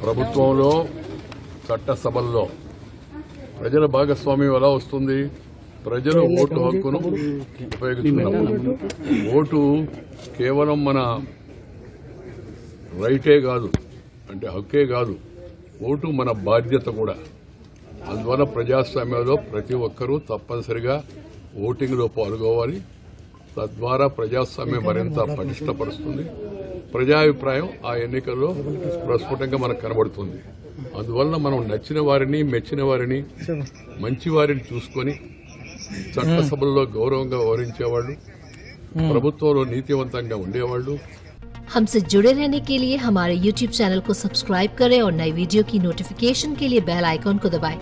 ప్రభుత్వంలో చట్టసభల్లో ప్రజల భాగస్వామ్యం ఎలా వస్తుంది? ప్రజలు ఓటు హక్కును ఉపయోగించుకున్నప్పుడు ఓటు కేవలం మన రైటే కాదు, అంటే హక్కే కాదు, ఓటు మన బాధ్యత కూడా. అందువల్ల ప్రజాస్వామ్యంలో ప్రతి ఒక్కరూ తప్పనిసరిగా ఓటింగ్లో పాల్గొవాలి. తద్వారా ప్రజాస్వామ్యం మరింత పటిష్టపరుస్తుంది. ప్రజాభిప్రాయం ఆ ఎన్నికల్లో ప్రస్ఫుటంగా మనకు కనబడుతుంది. అందువల్ల మనం నచ్చిన వారిని, మెచ్చిన వారిని, మంచి వారిని చూసుకొని చట్టసభల్లో గౌరవంగా వ్యవహరించేవాళ్లు, ప్రభుత్వంలో నీతివంతంగా ఉండేవాళ్లు. हमसे जुड़े रहने के लिए हमारे YouTube चैनल को सब्सक्राइब करें और नई वीडियो की नोटिफिकेशन के लिए बेल आइकॉन को दबाएं।